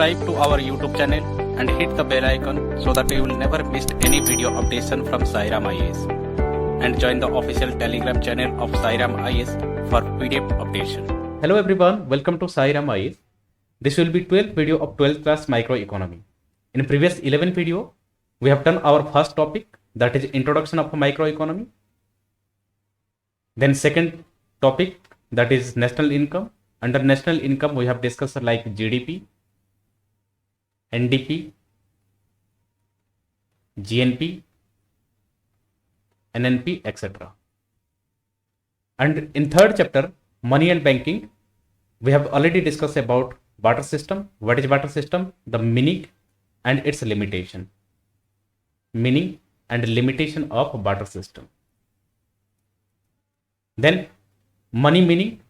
subscribe to our YouTube channel and hit the bell icon so that you will never miss any video updation from Sairam IAS. And join the official Telegram channel of Sairam IAS for PDF updation. Hello everyone, welcome to Sairam IAS. This will be 12th video of 12th class microeconomy. In previous 11 video, we have done our first topic, that is introduction of microeconomy. Then second topic, that is national income. Under national income, we have discussed like GDP, NDP, GNP, NNP, etc. And in third chapter, money and banking, we have already discussed about barter system. What is barter system? The meaning and its limitation. Meaning and limitation of barter system. Then money meaning.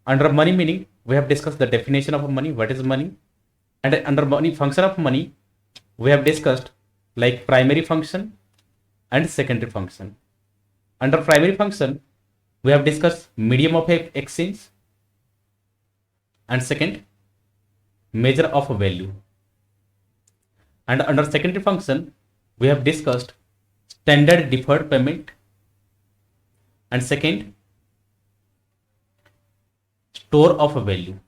Under money meaning, we have discussed the definition of money. What is money? And under money function of money, we have discussed like primary function and secondary function. Under primary function, we have discussed medium of exchange and second, measure of value. And under secondary function, we have discussed standard deferred payment and second, store of value.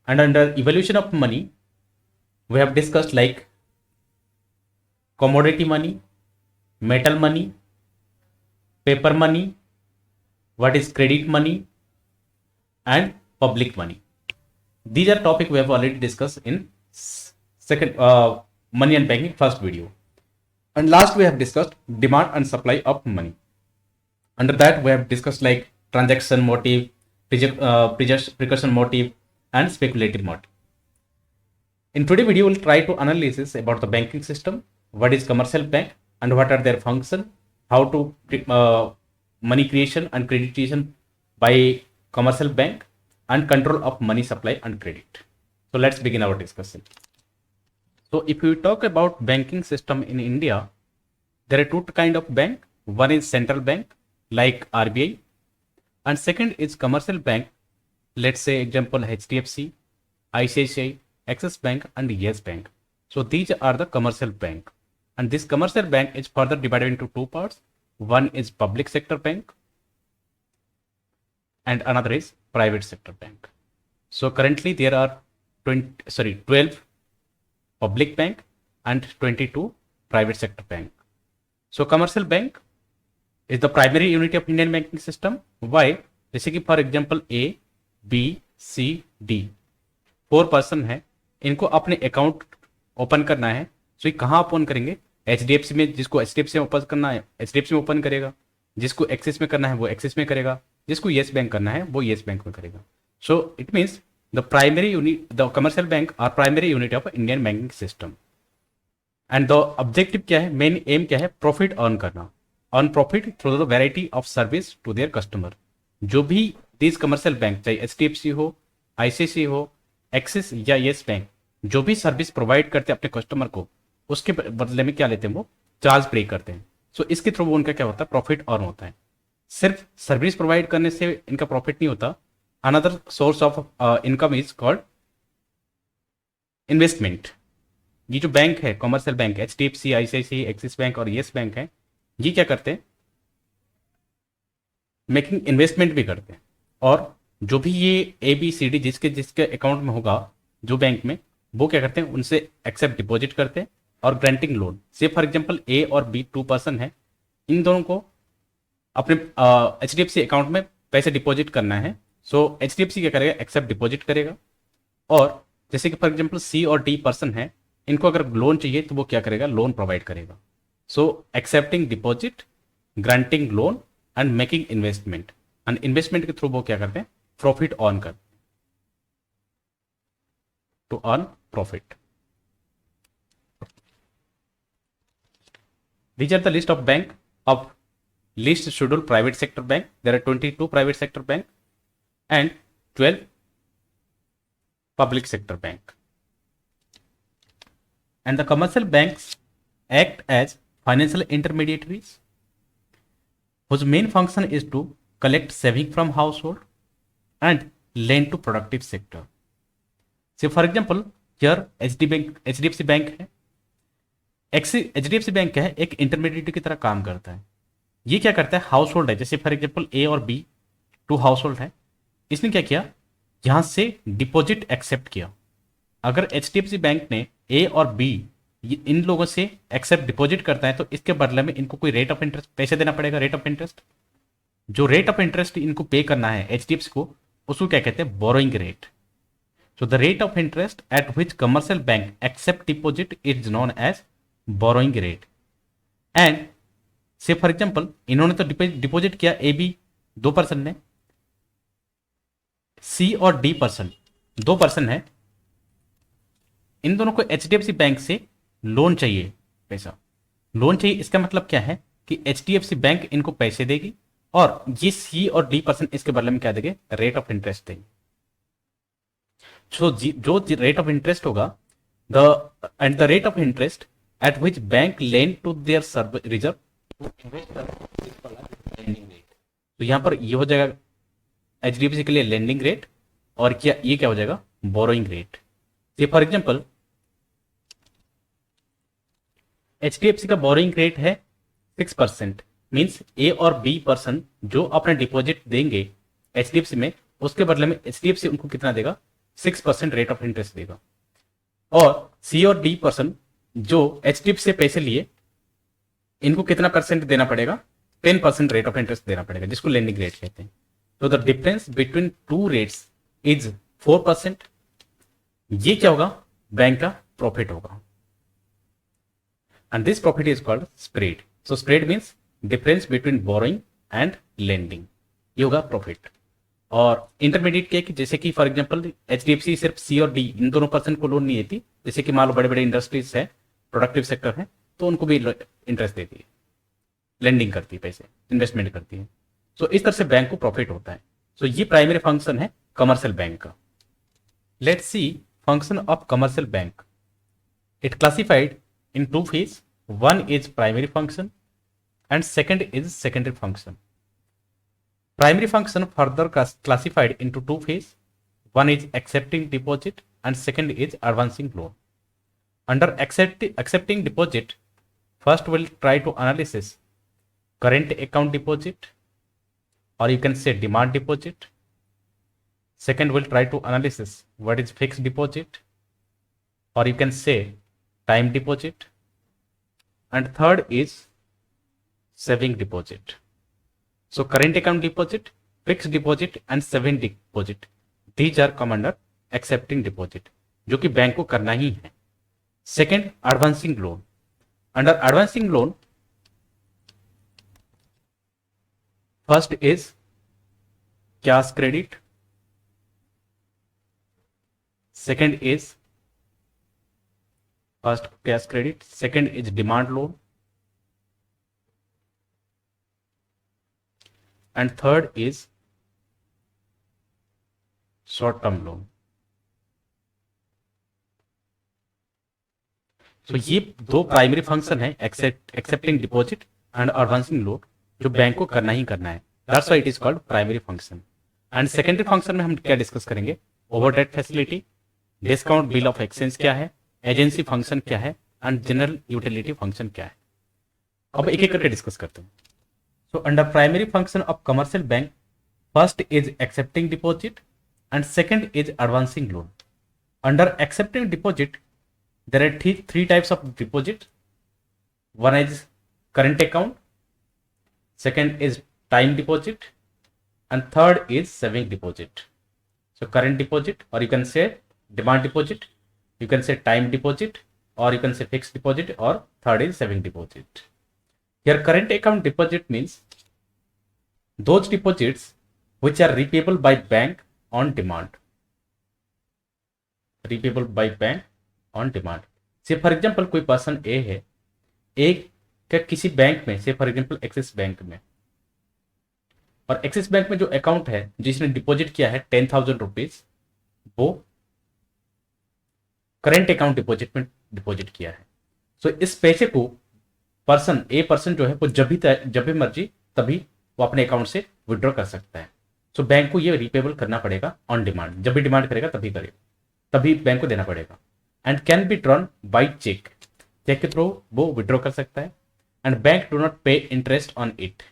And under evolution of money, we have discussed like commodity money, metal money, paper money, what is credit money, and public money. These are topics we have already discussed in second money and banking first video. And last we have discussed demand and supply of money. Under that we have discussed like transaction motive, precaution motive, and speculative motive. In today's video, we'll try to analysis about the banking system, what is commercial bank and what are their function, how to money creation and creditation by commercial bank, and control of money supply and credit. So let's begin our discussion. So if we talk about banking system in India, there are two kind of bank. One is central bank like RBI, and second is commercial bank. Let's say example HDFC, ICICI, Axis Bank, and Yes Bank. So these are the commercial bank, and this commercial bank is further divided into two parts. One is public sector bank and another is private sector bank. So currently there are 12 public bank and 22 private sector bank. So commercial bank is the primary unit of Indian banking system. Why? जैसे कि for example A B C D 4 person है, इनको अपने account open करना है. सो ये कहाँ open करेंगे? एचडीएफसी में. जिसको एचडीएफसी में ओपन करना है एचडीएफसी में ओपन करेगा, जिसको एक्सिस में करना है वो एक्सिस में करेगा, जिसको येस बैंक करना है वो येस बैंक में करेगा. So it means the primary unit, the commercial bank are primary unit of Indian banking system. And the objective क्या है, मेन एम क्या है? प्रॉफिट अर्न करना. Earn profit through the variety of service to their customer. जो भी this commercial bank, चाहे HDFC हो, ICIC हो, एक्सिस या येस बैंक, जो भी सर्विस प्रोवाइड करते हैं अपने कस्टमर को, उसके बदले में क्या लेते हैं? वो चार्ज पे करते हैं. सो इसके थ्रू उनका क्या होता है? प्रॉफिट अर्न होता है. सिर्फ सर्विस प्रोवाइड करने से इनका प्रॉफिट नहीं होता. Another source of income is called investment. ये जो बैंक है, commercial bank, HDFC, ICIC, Axis Bank और येस बैंक है, ये क्या करते हैं? मेकिंग इन्वेस्टमेंट भी करते हैं. और जो भी ये ए बी सी डी जिसके अकाउंट में होगा जो बैंक में, वो क्या करते हैं? उनसे एक्सेप्ट डिपॉजिट करते हैं और ग्रांटिंग लोन. से फॉर एग्जांपल ए और बी 2 पर्सन है, इन दोनों को अपने एचडीएफसी अकाउंट में पैसे डिपॉजिट करना है. सो एचडीएफसी क्या करेगा? एक्सेप्ट डिपॉजिट करेगा. और जैसे कि फॉर एग्जांपल सी और डी पर्सन है, इनको अगर लोन चाहिए तो वो क्या करेगा? लोन प्रोवाइड करेगा. So accepting deposit, granting loan and making investment. And investment के थ्रू वो क्या करते हैं? प्रॉफिट अर्न करते हैं. To earn profit. These are the list of bank of least scheduled private sector bank. There are 22 private sector bank and 12 public sector bank. And the commercial banks act as financial intermediaries whose main function is to collect saving from household and lend to productive sector. So for example here H D F C bank है, H D F C bank क्या है, एक intermediate की तरह काम करता है। ये क्या करता है, हाउस होल्ड है, जैसे फॉर एग्जाम्पल ए और बी टू हाउस होल्ड है, इसने क्या किया, यहां से डिपॉजिट एक्सेप्ट किया। अगर H D F C bank ने ए और बी इन लोगों से एक्सेप्ट डिपॉजिट करता है तो इसके बदले में इनको कोई रेट ऑफ इंटरेस्ट पैसे देना पड़ेगा, रेट ऑफ इंटरेस्ट। जो रेट ऑफ इंटरेस्ट इनको पे करना है एच डी एफ सी को, उसको क्या कहते हैं, borrowing rate. So the rate of interest at which commercial bank accept deposit is known as borrowing rate. And say for example इन्होंने तो डिपॉजिट किया, ए बी 2% ने, सी और डी पर्सन 2% है, इन दोनों को H D F C bank से लोन चाहिए, पैसा लोन चाहिए। इसका मतलब क्या है कि H D F C bank इनको पैसे देगी और ये सी और डी पर्सन इसके बदले में क्या देंगे, रेट ऑफ इंटरेस्ट देंगे। जो रेट ऑफ इंटरेस्ट होगा, the rate of interest at which bank lend to their reserve lending rate. तो यहां पर ये हो जाएगा एच डी एफ सी के लिए लेंडिंग रेट, और क्या ये क्या हो जाएगा, borrowing rate. For example H D F C का बोरोइंग रेट है 6%, मीन्स ए और बी पर्सन जो अपना डिपॉजिट देंगे एच डी एफ सी में, उसके बदले में एच डी एफ सी उनको कितना देगा, 6% रेट ऑफ इंटरेस्ट देगा। और सी और डी पर्सन जो एच डी एफ से पैसे लिए, इनको कितना परसेंट देना पड़ेगा, 10% रेट ऑफ इंटरेस्ट देना पड़ेगा, जिसको लेंडिंग रेट कहते हैं। तो the difference between two rates is 4%। ये क्या होगा, बैंक का प्रॉफिट होगा, and this profit is called spread. So spread means difference between borrowing and lending, ये होगा प्रॉफिट। और इंटरमीडिएट क्या है कि जैसे कि फॉर एग्जांपल एचडीएफसी सिर्फ सी और डी इन दोनों पर्सन को लोन नहीं देती, जैसे कि मान लो बड़े बड़े इंडस्ट्रीज है, प्रोडक्टिव सेक्टर है, तो उनको भी इंटरेस्ट देती है, लेंडिंग करती है, पैसे इन्वेस्टमेंट करती है। सो इस तरह से बैंक को प्रॉफिट होता है। सो ये प्राइमरी फंक्शन है कमर्शियल बैंक का। Let's see function of commercial bank. It classified in two phase, one is primary function and second is secondary function. Primary function further classified into two phases. One is accepting deposit and second is advancing loan. Under accepting deposit, first we'll try to analysis current account deposit, or you can say demand deposit. Second we'll try to analysis what is fixed deposit, or you can say time deposit. And third is saving deposit. So current account deposit, fixed deposit and saving deposit, these are come under accepting deposit, जो कि bank को करना ही है। Second advancing loan. Under advancing loan first is cash credit, second is first cash credit, second is demand loan, and third is short term loan. So ये दो primary function है, accepting deposit and advancing loan, जो bank को करना ही करना है। That's why it is called primary function. And secondary function में हम क्या डिस्कस करेंगे, overdraft facility, discount bill of exchange क्या है, एजेंसी फंक्शन क्या है एंड जनरल यूटिलिटी फंक्शन क्या है। अब एक एक करके डिस्कस करते हैं। So under primary function of commercial bank, first is accepting deposit and second is advancing loan. Under accepting deposit, there are three types of deposit. One is current account, second is time deposit, and third is saving deposit. So current deposit, or you can say demand deposit, you can say time deposit, or you can say fixed deposit, or third is saving deposit. Here current account deposit means those deposits which are repayable by bank on demand. Repayable by bank on demand. Say for example कोई person ए है, ए का किसी bank में, से for example axis bank में, और axis bank में जो अकाउंट है जिसने डिपॉजिट किया है 10,000 रुपीज, वो करेंट अकाउंट डिपॉजिट में डिपॉजिट किया है। सो इस पैसे को पर्सन ए पर्सन जो है वो जब भी मर्जी तभी वो अपने अकाउंट से विड्रॉ कर सकता है। सो बैंक को ये रिपेबल करना पड़ेगा ऑन डिमांड, जब भी डिमांड करेगा तभी करेगा, तभी बैंक को देना पड़ेगा। And can be drawn by cheque, cheque के थ्रू वो विड्रॉ कर सकता है। And bank do not pay interest on it,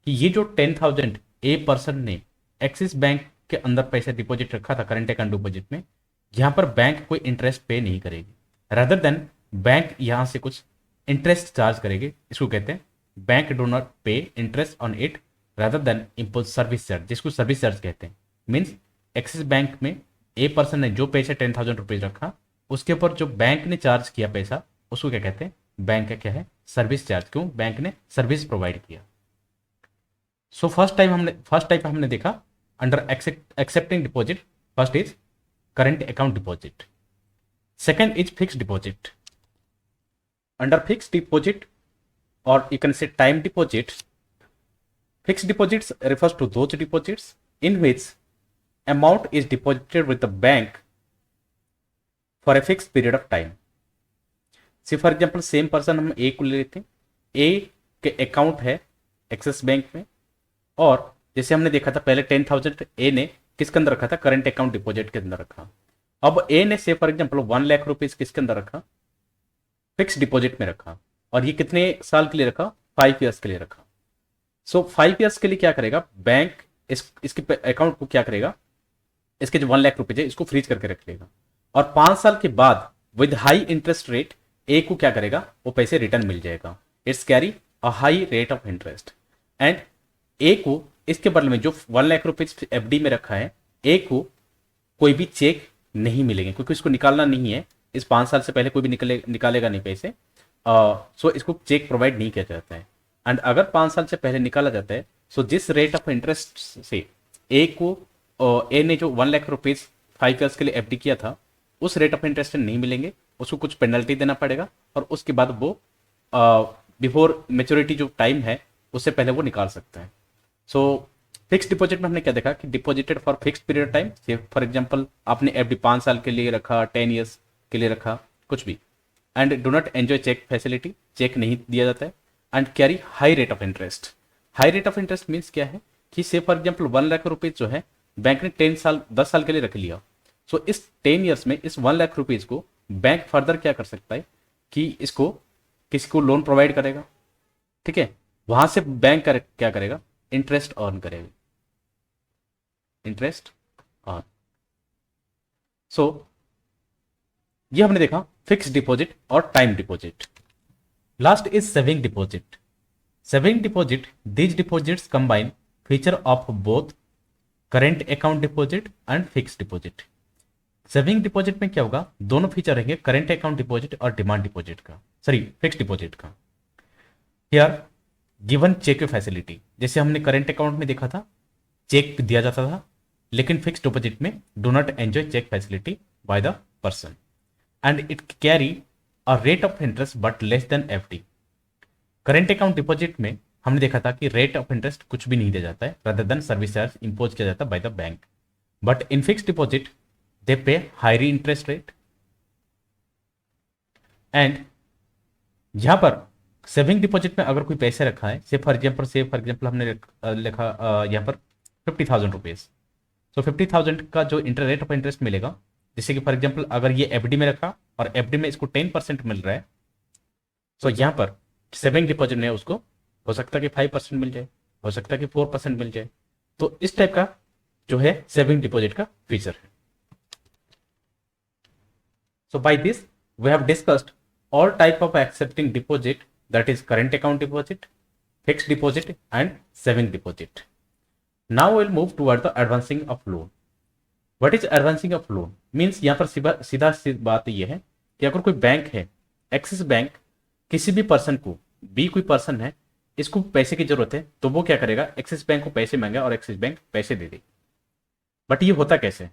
कि ये जो 10,000 ए पर्सन ने एक्सिस बैंक के अंदर पैसे डिपॉजिट रखा था करंट अकाउंट डिपॉजिट में, यहां पर बैंक कोई इंटरेस्ट पे नहीं करेगी, रादर देन बैंक यहां से कुछ इंटरेस्ट चार्ज करेगी। इसको कहते हैं bank do not pay interest on it rather than impose service charge, जिसको सर्विस चार्ज कहते हैं। मीन्स एक्सिस बैंक में ए पर्सन ने जो पैसे 10,000 रुपीज रखा, उसके ऊपर जो बैंक ने चार्ज किया पैसा, उसको क्या कहते हैं, बैंक का क्या है, सर्विस चार्ज। क्यों, बैंक ने सर्विस प्रोवाइड किया। सो फर्स्ट टाइप हमने देखा under accepting deposit. First is current account deposit, second is fixed deposit. Under fixed deposit और you can say time deposit, fixed deposits refers to those deposits in which amount is deposited with the bank for a fixed period of time. See for example same person हम ए को ले लेते हैं, ए के account है axis bank में, और जैसे हमने देखा था पहले 10,000 ए ने किसके अंदर रखा था, करंट अकाउंट डिपॉजिट के अंदर रखा। अब ए ने से फॉर एग्जाम्पल 1 लाख रुपीज किसके अंदर रखा, फिक्स डिपॉजिट में रखा, और ये कितने साल के लिए रखा, 5 ईयर्स के लिए रखा। सो 5 ईयर्स के लिए क्या करेगा बैंक, इसके अकाउंट को क्या करेगा, इसके जो 1 लाख रुपए है इसको फ्रीज करके रख लेगा, और 5 साल के बाद with high interest rate A को क्या करेगा, वो पैसे रिटर्न मिल जाएगा। It's carry a high rate of interest. And A को इसके बदले में जो 1 लाख रुपीज एफडी में रखा है, ए को कोई भी चेक नहीं मिलेंगे, क्योंकि इसको निकालना नहीं है, इस 5 साल से पहले कोई भी निकालेगा नहीं पैसे। सो इसको चेक प्रोवाइड नहीं किया जाता है। एंड अगर 5 साल से पहले निकाला जाता है, सो जिस रेट ऑफ इंटरेस्ट से ए को ए ने जो 1 लाख रुपीज 5 ईयर्स के लिए एफडी किया था, उस रेट ऑफ इंटरेस्ट नहीं मिलेंगे, उसको कुछ पेनल्टी देना पड़ेगा, और उसके बाद वो बिफोर मेच्योरिटी जो टाइम है उससे पहले वो निकाल सकता है। सो फिक्स डिपॉजिट में हमने क्या देखा कि deposited for fix period time, for example आपने एफडी 5 साल के लिए रखा, 10 ईयर्स के लिए रखा, कुछ भी। And do not enjoy cheque facility, cheque नहीं दिया जाता है। And carry high rate of interest. High rate of interest means क्या है कि से फॉर एग्जाम्पल 1 लाख रुपीज जो है बैंक ने 10 साल के लिए रख लिया। सो इस 10 ईयर्स में इस 1 लाख रुपीज को बैंक फर्दर क्या कर सकता है कि इसको किसी को लोन प्रोवाइड करेगा, ठीक है, वहां से बैंक क्या करेगा, इंटरेस्ट अर्न करेगा, इंटरेस्ट अर्न। सो ये हमने देखा फिक्स डिपॉजिट और time deposit. Last is saving deposit. Saving deposit, these deposits combine feature of both current account deposit and fix deposit. Saving deposit में क्या होगा, दोनों फीचर रहेंगे, करेंट अकाउंट डिपॉजिट और डिमांड डिपॉजिट का, सॉरी फिक्स डिपॉजिट का। Here given check facility, जैसे हमने करेंट अकाउंट में देखा था चेक दिया जाता था, लेकिन फिक्स डिपॉजिट में do not enjoy cheque facility by the person, and it carry a rate of interest but less than FD. Current account deposit में हमने देखा था कि रेट ऑफ इंटरेस्ट कुछ भी नहीं दिया जाता है, rather than service charge impose किया जाता है by the bank. But in fix deposit they pay higher interest rate. And यहां पर सेविंग डिपॉजिट में अगर कोई पैसे रखा है, से फॉर एग्जाम्पल हमने लिखा यहाँ पर 50,000 रुपीज, सो 50,000 का जो रेट ऑफ इंटरेस्ट मिलेगा, जैसे कि फॉर एग्जाम्पल अगर ये एफडी में रखा और एफडी में इसको 10% मिल रहा है, सो यहाँ पर सेविंग डिपॉजिट में उसको हो सकता है कि 5% मिल जाए, हो सकता है कि 4% मिल जाए। तो इस टाइप का जो है सेविंग डिपॉजिट का फीचर है। So by this we have discussed all type of accepting deposit, that is current account deposit, fixed deposit and saving deposit. Now we'll move toward the advancing of loan. What is advancing of loan means, यहाँ पर सीधा बात ये है कि अगर कोई bank है, एक्सिस बैंक किसी भी पर्सन को, बी कोई पर्सन है, इसको पैसे की जरूरत है, तो वो क्या करेगा, एक्सिस बैंक को पैसे मांगे और एक्सिस बैंक पैसे दे दे। बट ये होता कैसे,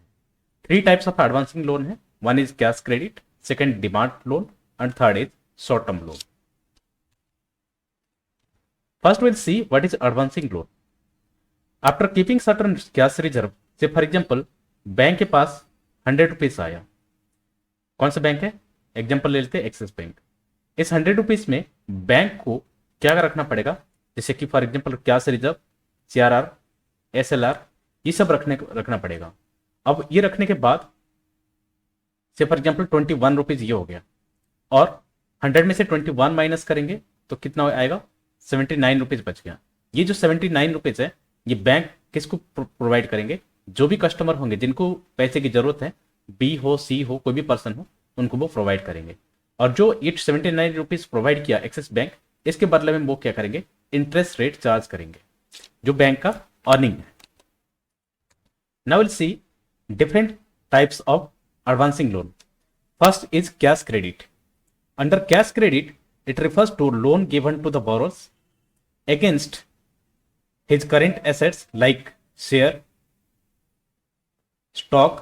3 टाइप्स ऑफ एडवांसिंग लोन है। One is cash credit, second demand loan, and third is short term loan. First we'll see what is advancing loan. After keeping certain cash reserve, say for example bank के पास 100 rupees आया, कौन सा bank है, example ले लेते हैं axis bank. इस 100 rupees में बैंक को क्या रखना पड़ेगा, जैसे कि for example cash reserve, CRR, SLR, ये सब रखना पड़ेगा। अब ये रखने के बाद से फॉर एग्जाम्पल 21 रुपीज ये हो गया, और 100 में से 21 माइनस करेंगे तो कितना आएगा, 79 रुपीज बच गया। ये जो 79 रुपीज है ये बैंक किसको प्रोवाइड करेंगे, जो भी कस्टमर होंगे जिनको पैसे की जरूरत है, बी हो सी हो कोई भी पर्सन हो, उनको वो प्रोवाइड करेंगे। और जो ये 79 रुपीज प्रोवाइड किया एक्सिस बैंक, इसके बदले में वो क्या करेंगे, इंटरेस्ट रेट चार्ज करेंगे जो बैंक का अर्निंग है। Now will see different types of advancing loan. First is cash credit. Under cash credit it refers to loan given to the borrowers against his current assets like share, stock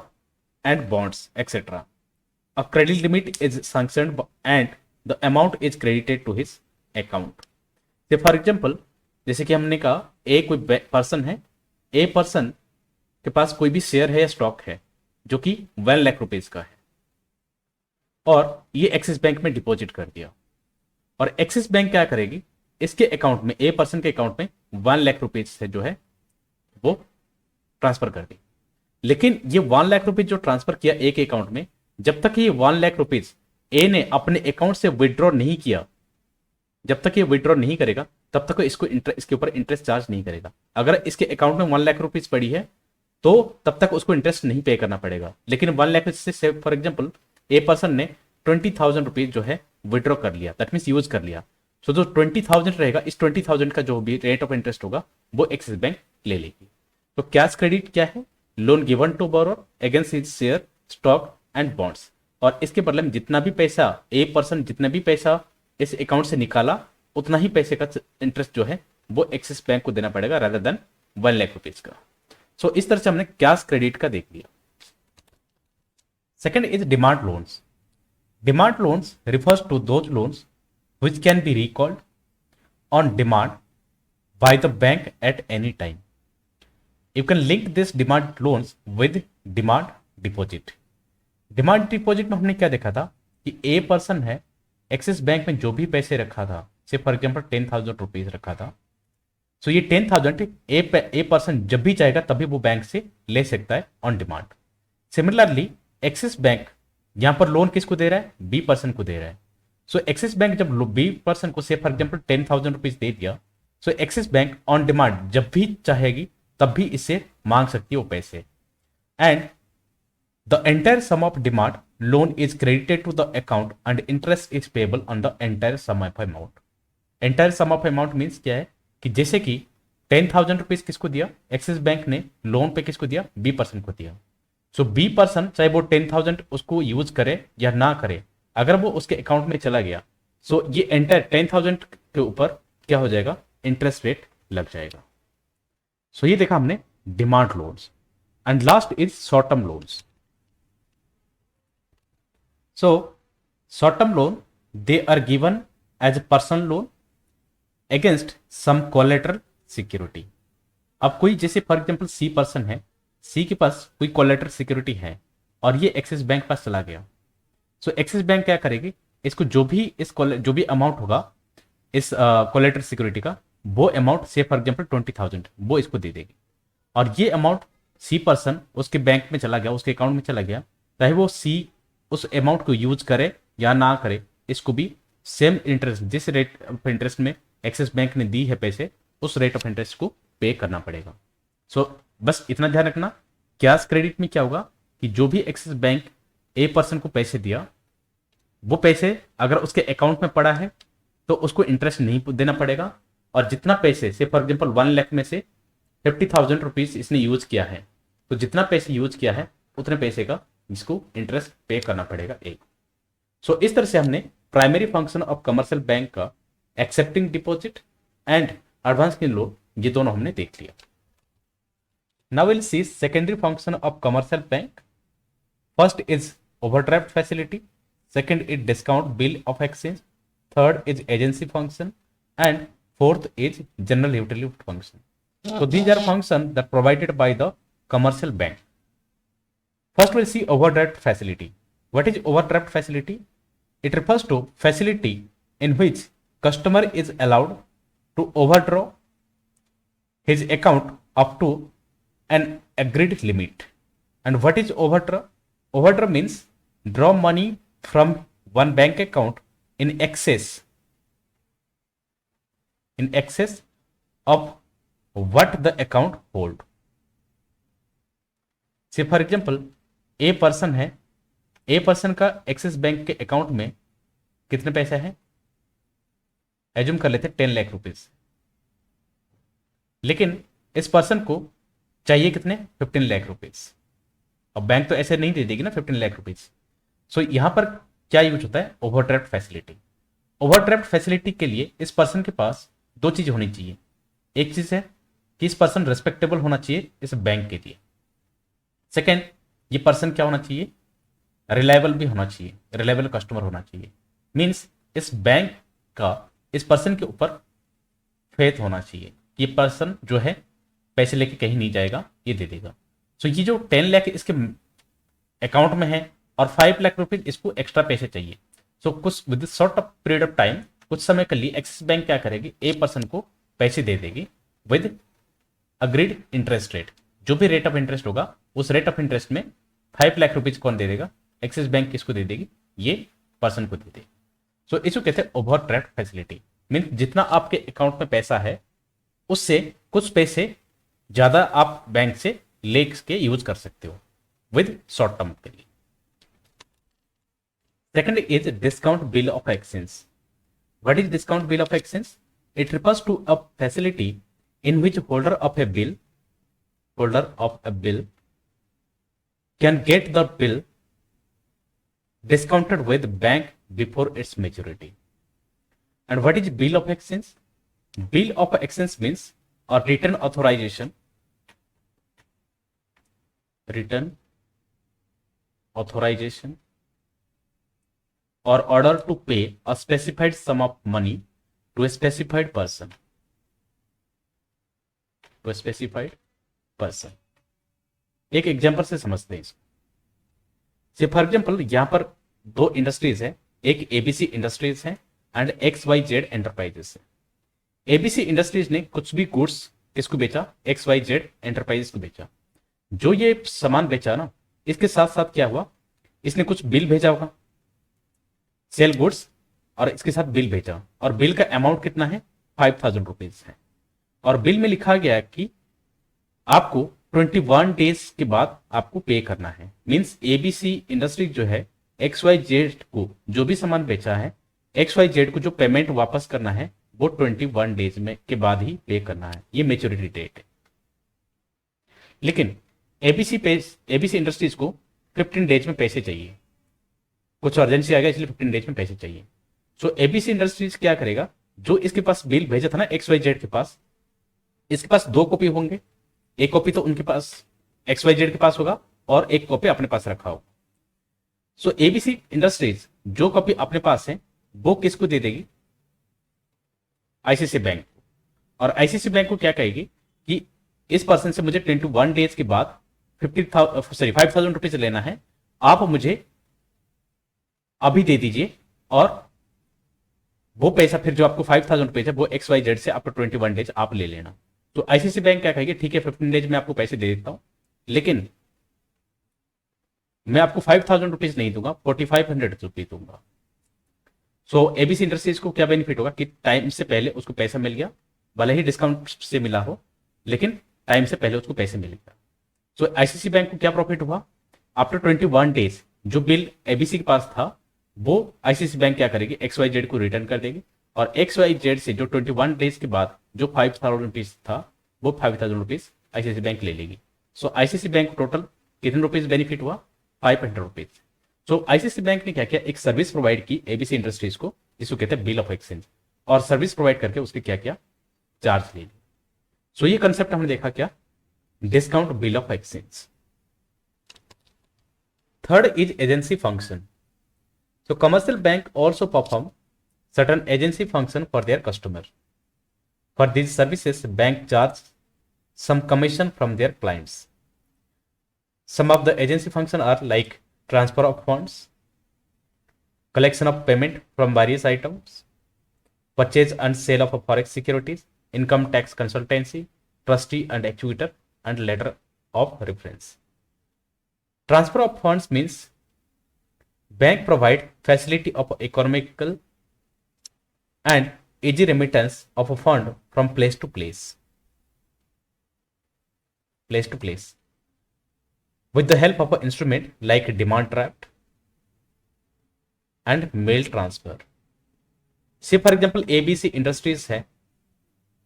and bonds etc. A credit limit is sanctioned and the amount is credited to his account. Say for example, जैसे कि हमने कहा ए कोई person है, a person के पास कोई भी share है या स्टॉक है जो कि 1 लाख रुपीज का है, और ये एक्सिस बैंक में डिपॉजिट कर दिया, और एक्सिस बैंक क्या करेगी, इसके अकाउंट में, ए पर्सन के अकाउंट में 1 लाख रुपीज से जो है वो ट्रांसफर कर दी। लेकिन ये 1 लाख रुपीज जो ट्रांसफर किया ए के अकाउंट में, जब तक ये 1 लाख रुपीज ए ने अपने अकाउंट से विड्रॉ नहीं किया, जब तक ये विड्रॉ नहीं करेगा तब तक इसको इसके ऊपर इंटरेस्ट चार्ज नहीं करेगा। अगर इसके अकाउंट में 1 लाख रुपीज पड़ी है तो तब तक उसको इंटरेस्ट नहीं पे करना पड़ेगा। लेकिन 1 लाख से फॉर एग्जाम्पल ए पर्सन ने 20,000 रुपीज जो है विड्रॉ कर लिया, दैट मीन्स यूज कर लिया, सो जो 20,000 रहेगा, इस 20,000 का जो भी रेट ऑफ इंटरेस्ट होगा वो एक्सिस बैंक ले लेगी। तो कैश क्रेडिट क्या है, loan given to borrower against his share, stock and bonds, और इसके बदले में जितना भी पैसा ए पर्सन, जितना भी पैसा इस अकाउंट से निकाला, उतना ही पैसे का इंटरेस्ट जो है वो एक्सिस बैंक को देना पड़ेगा रादर देन 1 लाख रुपीज का। सो इस तरह से हमने कैश क्रेडिट का देख लिया। Second is demand loans. Demand loans refers to those loans which can be recalled on demand by the bank at any time. You can link this demand loans with demand deposit. Demand deposit में हमने क्या देखा था कि a person है, axis bank में जो भी पैसे रखा था, से फॉर एग्जाम्पल 10,000 रुपीज रखा था, सो ये 10,000 ए पर्सन जब भी चाहेगा तभी वो बैंक से ले सकता है on demand. Similarly axis bank यहां पर लोन किसको दे रहा है, बी पर्सन को दे रहा है। सो एक्सिस बैंक जब बी पर्सन को से फॉर एग्जाम्पल 10,000 रुपीज दे दिया, सो एक्सिस बैंक ऑन डिमांड जब भी चाहेगी तब भी इससे मांग सकती है वो पैसे। And the entire sum of demand loan is credited to the account and interest is payable on the entire sum of amount. Entire sum of amount means क्या है कि जैसे कि 10,000 रुपीज किसको दिया, एक्सिस बैंक ने लोन पे किसको दिया, बी पर्सन को दिया। सो बी पर्सन चाहे वो 10,000 उसको यूज करे या ना करे, अगर वो उसके अकाउंट में चला गया, सो ये एंटायर 10,000 के ऊपर क्या हो जाएगा, इंटरेस्ट रेट लग जाएगा। सो ये देखा हमने demand loans. And last is short term loans. So short term loan they are given as a personal loan against some collateral security. अब कोई जैसे फॉर एग्जाम्पल सी पर्सन है, सी के पास कोई कोलेटरल सिक्योरिटी है और ये एक्सिस बैंक पास चला गया, सो एक्सिस बैंक क्या करेगी, इसको जो भी अमाउंट होगा इस कोलेटरल सिक्योरिटी का, वो अमाउंट से फॉर एग्जाम्पल 20,000 वो इसको दे देगी, और ये अमाउंट सी पर्सन उसके बैंक में चला गया, उसके अकाउंट में चला गया, चाहे वो सी उस अमाउंट को यूज करे या ना करे, इसको भी सेम इंटरेस्ट, जिस रेट ऑफ इंटरेस्ट में एक्सिस बैंक ने दी है पैसे, उस रेट ऑफ इंटरेस्ट को पे करना पड़ेगा। सो बस इतना ध्यान रखना, कैश क्रेडिट में क्या होगा कि जो भी एक्सिस बैंक ए पर्सन को पैसे दिया, वो पैसे अगर उसके अकाउंट में पड़ा है तो उसको इंटरेस्ट नहीं देना पड़ेगा, और जितना पैसे से फॉर एग्जाम्पल 1 लाख में से 50,000 रुपीज इसने यूज किया है, तो जितना पैसे यूज किया है उतने पैसे का इसको इंटरेस्ट पे करना पड़ेगा एक। सो इस तरह से हमने primary function of commercial bank का accepting deposit and advance in loan, ये दोनों हमने देख लिया। Now we'll see secondary function of commercial bank. First is overdraft facility. Second is discount bill of exchange. Third is agency function, and fourth is general utility function. So these are functions that provided by the commercial bank. First we'll see overdraft facility. What is overdraft facility? It refers to facility in which customer is allowed to overdraw his account up to an agreed limit. And what is overdraw? Overdraw means draw money from one bank account in excess of what the account hold. से for example a person है, a person का axis Bank के account में कितने पैसे हैं, assume कर लेते 10 लाख रुपीज, लेकिन इस पर्सन को चाहिए कितने 15 लाख रुपीज। अब बैंक तो ऐसे नहीं दे देगी ना 15 लाख रुपीज। सो यहां पर क्या यूज होता है, ओवरड्राफ्ट फैसिलिटी। ओवरड्राफ्ट फैसिलिटी के लिए इस पर्सन के पास दो चीज होनी चाहिए। एक चीज है कि इस पर्सन रिस्पेक्टेबल होना चाहिए इस बैंक के लिए। सेकेंड, ये पर्सन क्या होना चाहिए, रिलायबल भी होना चाहिए, रिलायबल कस्टमर होना चाहिए। मीन्स इस बैंक का इस पर्सन के ऊपर फेथ होना चाहिए, ये पर्सन जो है पैसे लेके कहीं नहीं जाएगा, ये दे देगा। सो ये जो 10 लाख इसके अकाउंट में है और 5 लाख रुपीज इसको एक्स्ट्रा पैसे चाहिए। सो कुछ with short of period of time, कुछ समय के लिए एक्सिस बैंक क्या करेगी, ए पर्सन को पैसे दे देगी विद अग्रीड इंटरेस्ट रेट। जो भी रेट ऑफ इंटरेस्ट होगा उस रेट ऑफ इंटरेस्ट में 5 लाख रुपीज कौन दे देगा, एक्सिस बैंक किसको दे देगी, ये पर्सन को दे देगी। सो इसको कहते हैं ओवरड्राफ्ट फैसिलिटी। मीन जितना आपके अकाउंट में पैसा है उससे कुछ पैसे ज्यादा आप बैंक से ले के यूज कर सकते हो विद शॉर्ट टर्म के लिए। Second is discount bill of exchange. What is discount bill of exchange? It refers to a facility in which holder of a bill can get the bill discounted with bank before its maturity. And what is bill of exchange? Bill of exchange means a written authorization or order to pay a specified sum of money to a specified person. एक example से समझते हैं इसको। से for example यहां पर दो industries है, एक एबीसी इंडस्ट्रीज है एंड XYZ एंटरप्राइजेस है। एबीसी इंडस्ट्रीज ने कुछ भी गुड्स किसको बेचा, XYZ एंटरप्राइजेस को बेचा। जो ये सामान बेचा ना, इसके साथ साथ क्या हुआ, इसने कुछ बिल भेजा होगा, सेल गुड्स, और इसके साथ बिल भेजा, और बिल का अमाउंट कितना है 5000 रुपीज है। और बिल में लिखा गया कि आपको 21 डेज के बाद आपको पे करना है। मींस एबीसी इंडस्ट्री जो है XYZ को जो भी सामान बेचा है, XYZ को जो पेमेंट वापस करना है वो 21 डेज में के बाद ही पे करना है, ये मेच्योरिटी डेट है। लेकिन एबीसी इंडस्ट्रीज को 15 डेज में पैसे चाहिए, कुछ अर्जेंसी आ गया इसलिए 15 डेज में पैसे चाहिए। सो एबीसी इंडस्ट्रीज क्या करेगा, जो इसके पास बिल भेजा था ना XYZ के पास, इसके पास दो कॉपी होंगे, एक कॉपी तो उनके पास XYZ के पास होगा और एक कॉपी अपने पास रखा होगा। सो एबीसी इंडस्ट्रीज जो कॉपी अपने पास है वो किसको दे देगी, आईसीसी बैंक को। और आईसीसी बैंक को क्या कहेगी कि इस पर्सन से मुझे 21 डेज के बाद 5,000 रुपीज लेना है, आप मुझे अभी दे दीजिए, और वो पैसा फिर जो आपको 5,000 रुपीज है वो XYZ से आपको 21 डेज आप ले लेना। तो आईसीसी बैंक क्या कहेगी, ठीक है 15 डेज में आपको पैसे दे देता हूं, लेकिन मैं आपको 5,000 रुपीज नहीं दूंगा, 4,500 रुपीज दूंगा। सो एबीसी इंडस्ट्रीज को क्या बेनिफिट होगा कि टाइम से पहले उसको पैसा मिल गया, भले ही डिस्काउंट से मिला हो, लेकिन टाइम से पहले उसको पैसे मिल गया। सो आईसीसी बैंक को क्या प्रॉफिट हुआ, आफ्टर 21 डेज जो बिल एबीसी के पास था वो आईसीसी बैंक क्या करेगी, XYZ को रिटर्न कर देगी, और XYZ से जो 21 डेज के बाद जो 5,000 रुपीज था वो 5,000 रुपीज आईसीसी बैंक ले लेगी। सो आईसीसी बैंक को टोटल कितने रुपीज बेनिफिट हुआ, 500 रुपीज। सो आईसीसी बैंक ने क्या किया, एक सर्विस प्रोवाइड की एबीसी इंडस्ट्रीज को, जिसको कहते हैं बिल ऑफ एक्सचेंज, और सर्विस प्रोवाइड करके उसके क्या किया, चार्ज ले लिया। सो ये कंसेप्ट हमने देखा क्या, discount bill of exchange. Third is agency function. So commercial bank also perform certain agency function for their customer. For these services, bank charge some commission from their clients. Some of the agency function are like transfer of funds, collection of payment from various items, purchase and sale of forex securities, income tax consultancy, trustee and executor, and letter of reference. Transfer of funds means bank provide facility of economical and easy remittance of a fund from place to place with the help of an instrument like demand draft and mail transfer. से for example ABC industries है,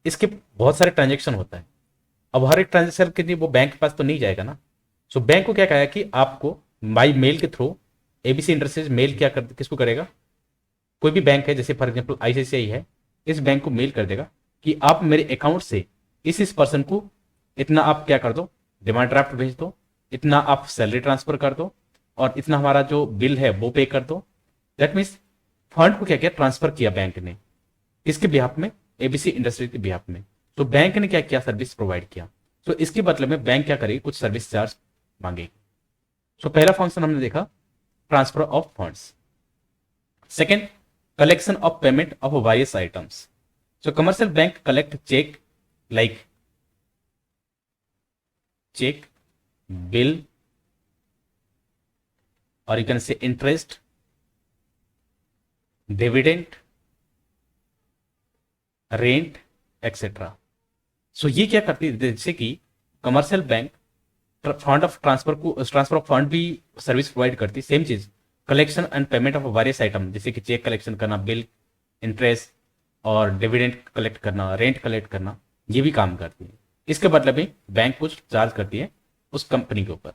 इसके बहुत सारे transaction होता है। अब हर एक transaction के लिए वो बैंक के पास तो नहीं जाएगा ना, सो बैंक को क्या कहा कि आपको बाई मेल के थ्रू एबीसी इंडस्ट्रीज मेल क्या कर किसको करेगा, कोई भी बैंक है जैसे फॉर एग्जांपल आईसीआईसीआई है, इस बैंक को मेल कर देगा कि आप मेरे अकाउंट से इस पर्सन को इतना आप क्या कर दो, डिमांड ड्राफ्ट भेज दो, इतना आप सैलरी ट्रांसफर कर दो, और इतना हमारा जो बिल है वो पे कर दो। दैट मीन्स फंड को क्या किया, ट्रांसफर किया बैंक ने, किसके बिहाफ में, एबीसी इंडस्ट्री के बिहाफ में। तो बैंक ने क्या किया, सर्विस प्रोवाइड किया। तो इसके बदले में बैंक क्या करेगी, कुछ सर्विस चार्ज मांगेगी। सो पहला फंक्शन हमने देखा transfer of funds. Second, collection of payment of various items. So commercial bank collect check like check, bill, or you can say interest, dividend, rent, etc. So ये क्या करती है, जैसे कि commercial bank fund of transfer of fund भी service provide करती, same चीज collection and payment of various item, जैसे कि चेक कलेक्शन करना, बिल, इंटरेस्ट और डिविडेंड कलेक्ट करना, रेंट कलेक्ट करना, ये भी काम करती है। इसके बदले में बैंक कुछ चार्ज करती है उस कंपनी के ऊपर।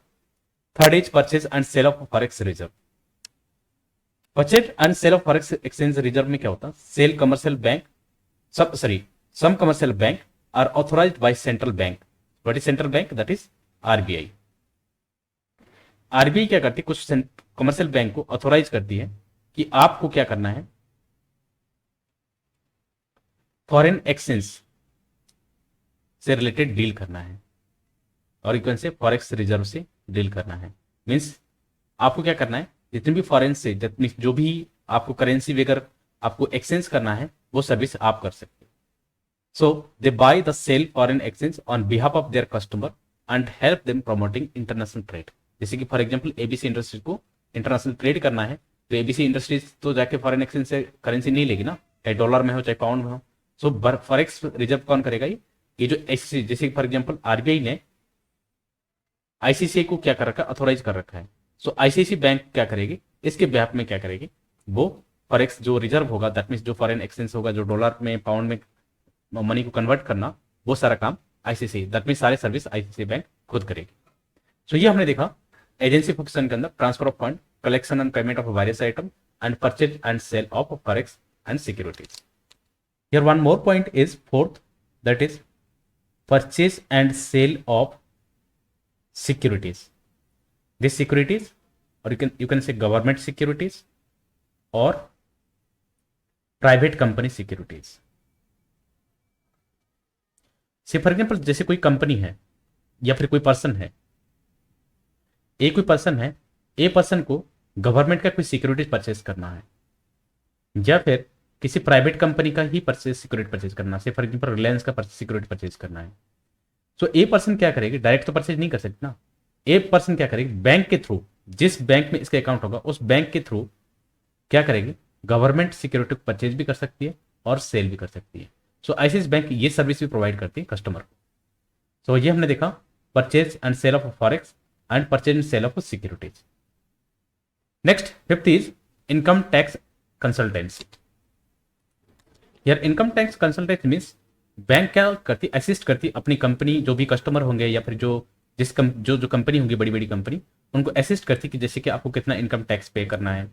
Third is purchase and sale of forex reserve. Purchase and sale of forex exchange reserve में क्या होता है, some commercial bank are authorised by central bank. What is central bank, that is RBI. RBI क्या करती है, कुछ commercial bank को authorise करती है कि आपको क्या करना है, फॉरेन एक्सचेंज से रिलेटेड डील करना है, और you can say forex reserve से डील करना है। मींस आपको क्या करना है, जितने भी फॉरेन से जो भी आपको करेंसी वगैरह आपको एक्सचेंज करना है वो सर्विस आप कर सकते हो। So they buy the sale foreign exchange on behalf of their customer and help them promoting international trade. जैसे कि फॉर एग्जांपल एबीसी इंडस्ट्रीज को इंटरनेशनल ट्रेड करना है, तो एबीसी इंडस्ट्रीज तो जाके फॉरेन एक्सचेंज से करेंसी नहीं लेगी ना, चाहे डॉलर में हो चाहे पाउंड में हो। सो फॉरेक्स रिजर्व कौन करेगा, ये जो जैसे फॉर एग्जांपल आरबीआई ने आईसीआईसीआई को क्या कर रखा है, अथोराइज कर रखा है। सो आईसीआईसीआई बैंक क्या करेगी, इसके बिहाफ में क्या करेगी, वो फॉरेक्स जो रिजर्व होगा, दैट मीन्स जो फॉरेन एक्सचेंज होगा, जो डॉलर में पाउंड में मनी को कन्वर्ट करना, वो सारा काम आईसीआईसीआई, दैट मीन्स सारे सर्विस आईसीआईसीआई बैंक खुद करेगी। सो ये हमने देखा एजेंसी फंक्शन के अंदर transfer of fund, collection and payment of various item and purchase and sale of forex and securities. Here one more point is fourth, that is purchase and sale of securities. These securities, or you can say government securities or private company securities. से for example जैसे कोई company है या फिर कोई person है, कोई person है, ए पर्सन को गवर्नमेंट का कोई सिक्योरिटीज परचेज करना है, या फिर किसी प्राइवेट कंपनी का ही सिक्योरिटी परचेज करना है, फॉर एग्जाम्पल रिलायंस का सिक्योरिटी परचेज करना है। तो ए पर्सन क्या करेगी, डायरेक्ट तो परचेज नहीं कर सकती ना, ए पर्सन क्या करेगी, बैंक के थ्रू, जिस बैंक में इसका अकाउंट होगा उस बैंक के थ्रू क्या करेगी, गवर्नमेंट सिक्योरिटी परचेज भी कर सकती है और सेल भी कर सकती है। सो आईसीआईसीआई बैंक ये सर्विस भी प्रोवाइड करती है कस्टमर को। सो ये हमने देखा purchase and sale of forex and purchase and sale of securities. Next fifth is income tax consultancy. यार income tax consultancy means bank क्या करती, असिस्ट करती अपनी कंपनी, जो भी कस्टमर होंगे या फिर जो कंपनी होंगी, बड़ी बड़ी कंपनी, उनको असिस्ट करती कि जैसे कि आपको कितना इनकम टैक्स पे करना है,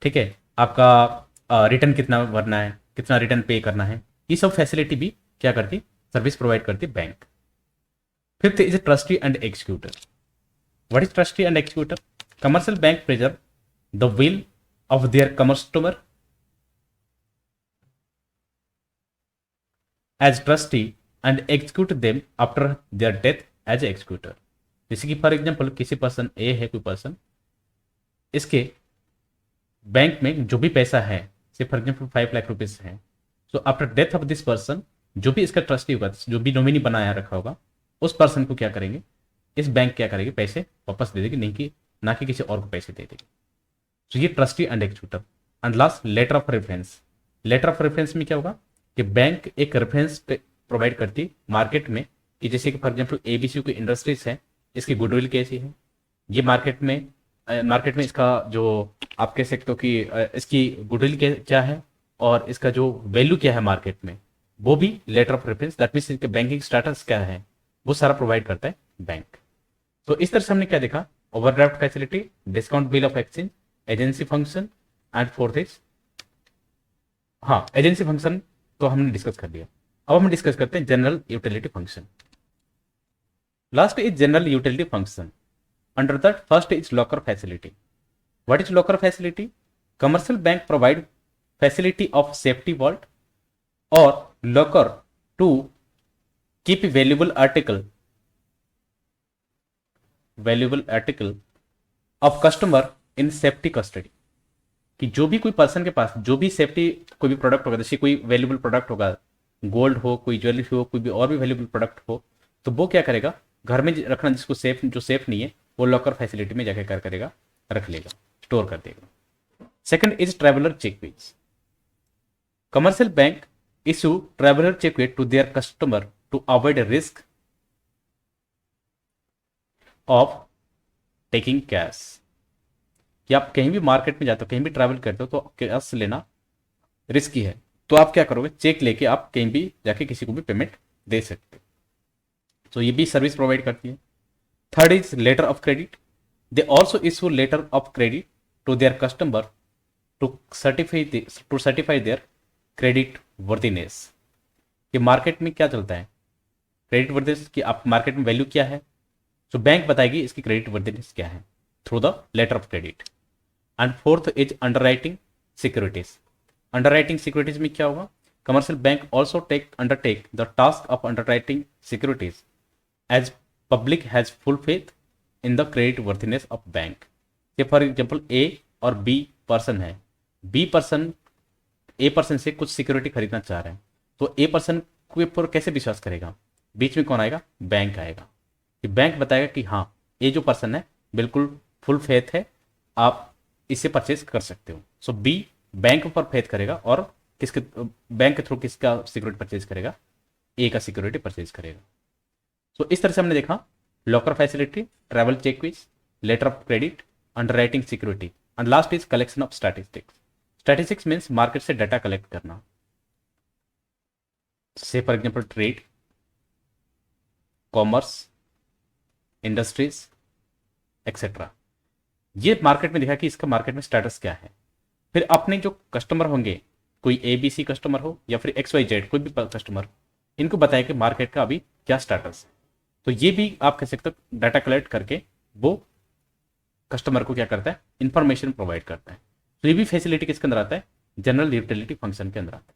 ठीक है, आपका रिटर्न कितना भरना है, कितना रिटर्न पे करना है, ये सब फैसिलिटी भी क्या करती, सर्विस प्रोवाइड करती bank. Fifth is trustee and executor. What is trustee and executor? Commercial bank preserve the will of their customer as trustee and execute them after their death as executor। जैसे कि for example किसी person ए है, कोई person, इसके bank में जो भी पैसा है, से फॉर एग्जांपल 5 लाख रुपीज है, so after death of this person जो भी इसका ट्रस्टी होगा, जो भी नॉमिनी बनाया रखा होगा, उस पर्सन को क्या करेंगे, इस बैंक क्या करेगी, पैसे वापस दे देगी, नहीं कि ना कि किसी और को पैसे दे देगी। तो ये trustee and executor. And last letter of reference. Letter of reference में क्या होगा कि बैंक एक रेफरेंस प्रोवाइड करती मार्केट में कि जैसे कि फॉर एग्जांपल एबीसी की इंडस्ट्रीज है, इसकी गुडविल कैसी है, ये मार्केट में इसका जो आप कह सकते हो कि इसकी गुडविल क्या है और इसका जो वैल्यू क्या है मार्केट में, वो भी letter of reference, that means इसके बैंकिंग स्टेटस क्या है, वो सारा प्रोवाइड करता है बैंक। तो इस तरह से हमने क्या देखा, overdraft facility, discount bill of exchange, agency function and fourth is, हाँ एजेंसी फंक्शन तो हमने डिस्कस कर लिया। अब हम डिस्कस करते हैं general utility function. Last is general utility function. Under that first is locker facility. What is locker facility? Commercial bank provide facility of safety vault और locker to keep valuable article of customer in safety custody. कि जो भी कोई person के पास जो भी safety कोई भी प्रोडक्ट होगा, जैसे कोई वैल्यूएबल प्रोडक्ट होगा, गोल्ड हो, कोई ज्वेलरी हो, कोई भी और भी वैल्यूएबल प्रोडक्ट हो, तो वो क्या करेगा, घर में रखना जिसको सेफ, जो सेफ नहीं है वो लॉकर फैसिलिटी में जाकर करेगा, रख लेगा, स्टोर कर देगा। Second is traveller cheques. Commercial bank issue traveller cheques to their customer to avoid risk of taking cash. कि आप कहीं भी मार्केट में जाते हो, कहीं भी ट्रैवल करते हो तो कैश लेना रिस्की है, तो आप क्या करोगे, चेक लेके आप कहीं भी जाके किसी को भी पेमेंट दे सकते हो। तो ये भी सर्विस प्रोवाइड करती है। Third is letter of credit. They also issue letter of credit to their customer to certify their credit worthiness. कि मार्केट में क्या चलता है, क्रेडिट वर्दीनेस की आप मार्केट में वैल्यू क्या है, तो बैंक बताएगी इसकी क्रेडिट वर्दीनेस क्या है through the letter of credit. And fourth is underwriting securities. Underwriting securities में क्या होगा, commercial bank also undertake the task of underwriting securities as public has full faith in the credit worthiness of bank. ये for example A और B person है, B person A person से कुछ security खरीदना चाह रहे हैं, तो ए पर्सन के ऊपर कैसे विश्वास करेगा, बीच में कौन आएगा, बैंक आएगा। कि बैंक बताएगा कि हाँ ये जो पर्सन है बिल्कुल फुल फेथ है, आप इसे परचेज कर सकते हो। सो बी बैंक पर फेथ करेगा और किसके बैंक के थ्रू किसका सिक्योरिटी परचेज करेगा, ए का सिक्योरिटी परचेज करेगा। सो इस तरह से हमने देखा locker facility, travel cheques, letter of credit, underwriting security and last is collection of statistics. Statistics means market से डाटा कलेक्ट करना, so for example trade, commerce, industries etcetera. ये मार्केट में दिखा कि इसका मार्केट में स्टेटस क्या है। फिर अपने जो कस्टमर होंगे, कोई ABC कस्टमर हो या फिर XYZ कोई भी कस्टमर, इनको बताया कि मार्केट का अभी क्या स्टेटस है। तो ये भी आप कह सकते हो डाटा कलेक्ट करके वो कस्टमर को क्या करता है, इंफॉर्मेशन प्रोवाइड करता है। तो ये भी फैसिलिटी किसके अंदर आता है, जनरल यूटिलिटी फंक्शन के अंदर आता है।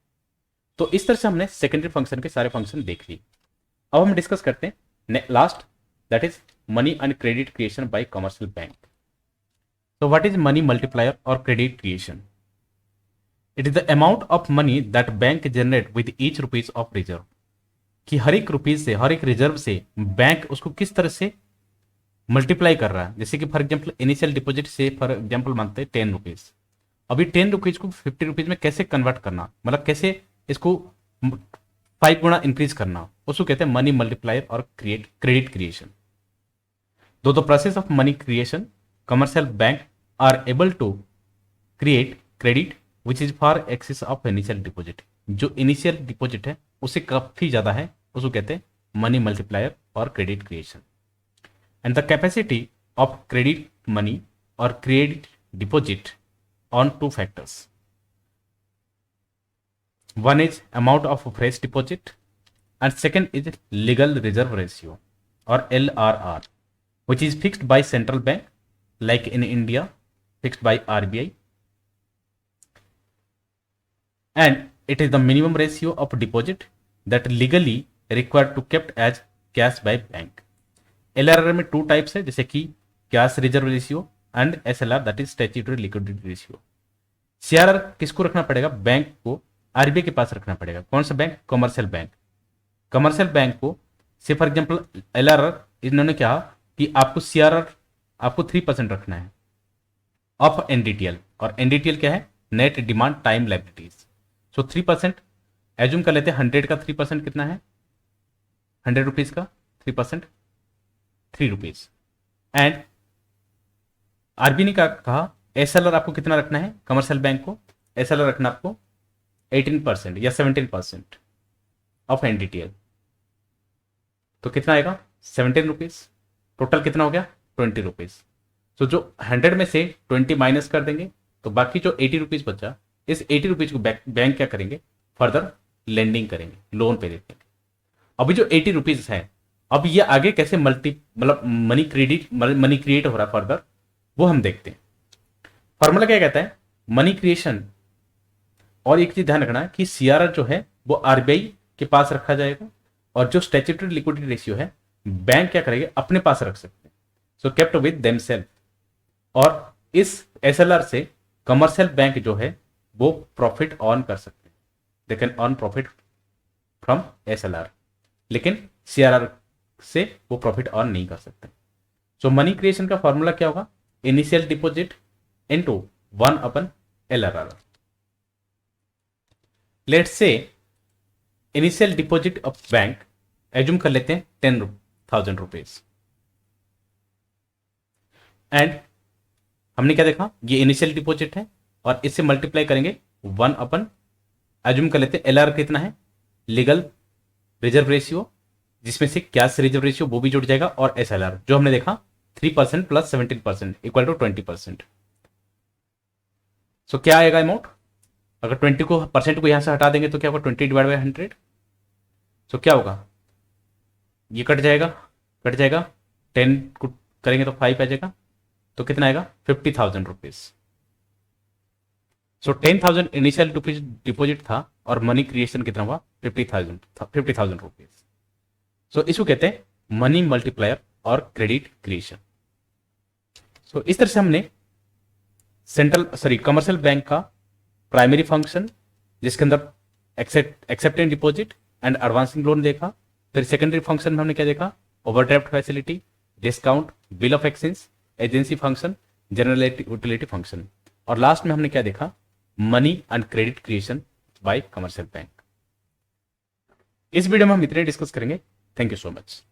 तो इस तरह से हमने सेकेंडरी फंक्शन के सारे फंक्शन देख लिए। अब हम डिस्कस करते हैं last, that is money and credit creation bye commercial bank. So what is money multiplier or credit creation? It is the amount of money that bank generate with each rupees of reserve. कि हर एक rupees से, हर एक reserve से bank उसको किस तरह से multiply कर रहा है। जैसे कि फॉर एग्जाम्पल इनिशियल डिपॉजिट से फॉर एग्जाम्पल मानते हैं 10 रुपीज, अभी 10 रुपीज को 50 रुपीज में कैसे कन्वर्ट करना, मतलब कैसे इसको 5 गुना इंक्रीज करना, उसको कहते हैं मनी मल्टीप्लायर और क्रेडिट क्रिएशन। दो the process of money creation, commercial bank are able to create credit which is far excess of initial deposit। जो इनिशियल डिपॉजिट है उससे काफी ज्यादा है, उसको कहते हैं मनी मल्टीप्लायर और credit creation. And the capacity of credit money और credit deposit on 2 factors। One is amount of fresh deposit and second is legal reserve ratio or LRR, which is fixed by central bank like in India fixed by RBI, and it is the minimum ratio of deposit that legally required to kept as cash by bank। LRR में 2 types है, जैसे कि cash reserve ratio and SLR that is statutory liquidity ratio. CRR किसको रखना पड़ेगा, bank को RBI के पास रखना पड़ेगा। कौन सा bank, commercial bank. Commercial bank को से फॉर एग्जाम्पल LRR इन्होंने कहा कि आपको CRR आपको 3% रखना है ऑफ NDTL, और एनडीटीएल क्या है, नेट डिमांड टाइम लायबिलिटीज। सो 3% एज्यूम कर लेते हैं, 100 का 3% कितना है, 100 रुपीज का 3% 3 रुपीज। एंड आरबी ने कहा एसएलआर आपको कितना रखना है, कमर्शियल बैंक को एसएलआर रखना आपको 18% या 17% ऑफ एनडीटीएल। तो कितना आएगा, 17 रुपीज। टोटल कितना हो गया, 20 रुपीज। तो जो 100 में से 20 माइनस कर देंगे तो बाकी जो 80 रुपीज बचा, इस 80 रुपीज को बैंक क्या करेंगे, फर्दर लेंडिंग करेंगे, लोन पे देते हैं। अभी जो 80 रुपीज है, अब ये आगे कैसे मतलब मनी क्रिएट हो रहा है फर्दर, वो हम देखते हैं। फॉर्मूला क्या कहता है, मनी क्रिएशन। और एक चीज ध्यान रखना है कि सीआरआर जो है वो आरबीआई के पास रखा जाएगा, और जो स्टैट्यूटरी लिक्विडिटी रेशियो है बैंक क्या करेंगे, अपने पास रख सकते हैं। सो केप्ट विद देमसेल्फ। और इस एसएलआर से कमर्शियल बैंक जो है वो प्रॉफिट अर्न कर सकते हैं, they can earn profit from SLR, लेकिन सीआरआर से वो प्रॉफिट अर्न नहीं कर सकते। सो मनी क्रिएशन का फॉर्मूला क्या होगा, initial deposit into 1/LRR। Let's say initial deposit of bank assume कर लेते हैं 10,000 रुपीज। एंड हमने क्या देखा, ये इनिशियल डिपॉजिट है और इससे मल्टीप्लाई करेंगे 1/, एज्यूम कर लेते हैं एलआर कितना है, लीगल रिजर्व रेशियो, जिसमें से कैश रिजर्व रेशियो वो भी जुड़ जाएगा, और एसएलआर जो हमने देखा 3% प्लस 17% इक्वल टू 20%। सो क्या आएगा अमाउंट, अगर 20% को यहां से हटा देंगे तो क्या होगा, 20 डिवाइड बाई 100। सो क्या होगा, ये कट जाएगा 10 को करेंगे तो 5 आ जाएगा, तो कितना आएगा 50,000 रुपीज। सो 10,000 इनिशियल डिपॉजिट था और मनी क्रिएशन कितना हुआ, 50,000 रुपीज। सो इसको कहते हैं मनी मल्टीप्लायर और क्रेडिट क्रिएशन। सो इस तरह से हमने कमर्शियल बैंक का प्राइमरी फंक्शन, जिसके अंदर acceptance deposit and advancing loan देखा। फिर सेकेंडरी फंक्शन में हमने क्या देखा, overdraft facility, discount, bill of exchange, agency function, general utility function, और लास्ट में हमने क्या देखा, money and credit creation bye commercial bank. इस वीडियो में हम इतने डिस्कस करेंगे। Thank you so much.